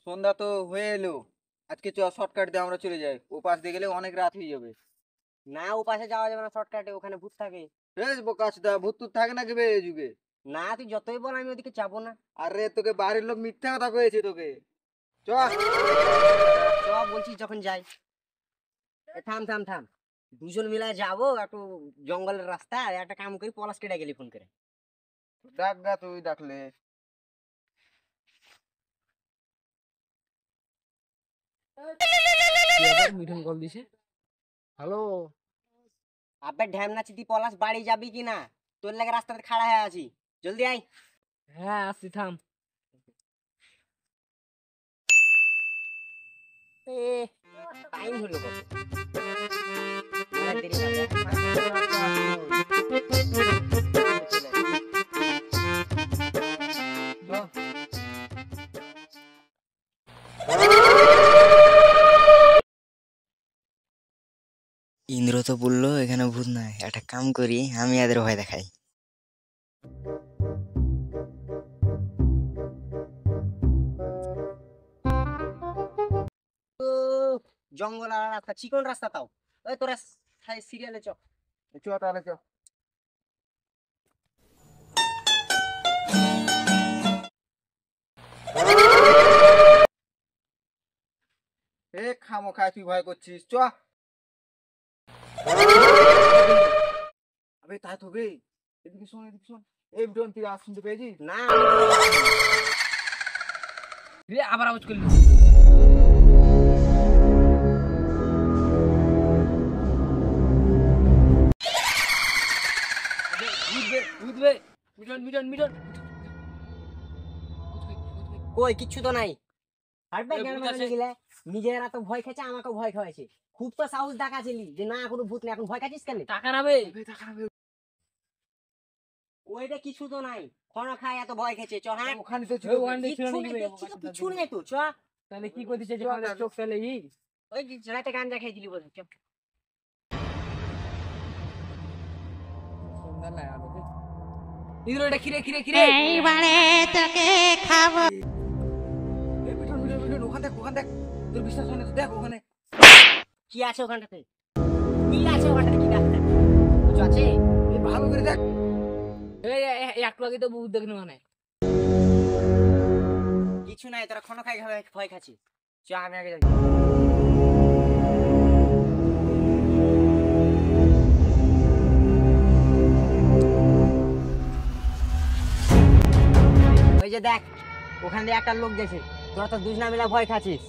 সন্ধ্যা তো হয়ে এলো। আজকে শর্টকাট দিয়ে আমরা চলে যাই, ও পাশ দিয়ে গেলে অনেক রাত হয়ে যাবে। না, ও পাশে যাওয়া যাবে না, শর্টকাটে ওখানে ভূত থাকে। বেশ বোকাচোদা, ভূত টুত থাকে নাকি বে এই যুগে? না, তুই যতই বল আমি ওদিকে যাবো না। আরে তোকে বাড়ির লোক মিথ্যা কথা কয়েছে তোকে। চ। সব বলছিস যখন যাই। থাম থাম থাম, দুজন মিলে যাবো একটু জঙ্গলের রাস্তা। একটা কাম করি, পলাশ কেটে গেলি ফোন করে। ডাক গা, তুই ডাকলে। মিঠুন কল দিছে। হ্যালো। আবে ঢ্যাম নাচি, তুই পলাশ বাড়ি যাবি কি না? তোর লাগে রাস্তাতে খাড়া হয়ে আছি, জলদি আয়। হ্যাঁ আসছি, থাম। এ টাইম হলো কত? অনেক দেরি হবে। ইন্দ্র তো বললো এখানে ভূত নাই, একটা কাম করি, আমি এদের ভয় দেখাই। ও, জঙ্গল আর রাস্তা, চিকন রাস্তা তাও। ওই তোরা সিরিয়ালে চ। চ তাহলে চ। এ খামোখায় তুই ভয় করছিস, চ। আবে তাই তো বে, এদিকে শোন এদিকে শোন। এই বিটন, তুই আজ শুনতে পেয়েছিস? না, রে আবার আওয়াজ করলি। মিঠুন মিঠুন মিঠুন। কই কিচ্ছু তো নাই। হারবে এ, কেন ভূত মানে আছে। গেলে? নিজেরা তো ভয় খেয়েছে, আমাকেও ভয় খাওয়াইছে। খুব তো সাহস দেখাছিলি যে না কোনো ভূত নেই, এখন ভয় খাচ্ছিস কেন? টাকা নাবে। ওইটা কিছু তো নাই, ক্ষণ খায় এত ভয় খেয়েছে। চ হ্যাঁ, ওখানে তো ছিল। ওখানে ছিল কিচ্ছু নাকি নেই, বে? দেখছি তো কিছু নেই তো। চ, তাহলে কি করতেছে যে আমাদের চোখ ফেলে ই? ওই যে রাতে গাঞ্জা খেয়ে দিলি বলে। চ। ইন্দ্র এটা খিরে খিরে খিরে। এইবারে তোকে খাবো। এই বিটন বিটন বিটন, ওখানে দেখ ওখানে দেখ। তোর বিশ্বাস হয় না তো দেখ ওখানে। কি আছে ওখানটাতে? কি আছে ওখানটাতে? কি আছে? কিছু আছে? এই ভালো করে দেখ। একটু আগে তো ভূত দেখলি মানে। কিছু নাই, তোরা ক্ষণ খাই ভয় খাচ্ছিস। চ, আমি আগে যাই। ওই যে দেখ, ওখান দিয়ে একটা লোক গেছে, তোরা তো দুজনা মিলে ভয় খাচ্ছিস।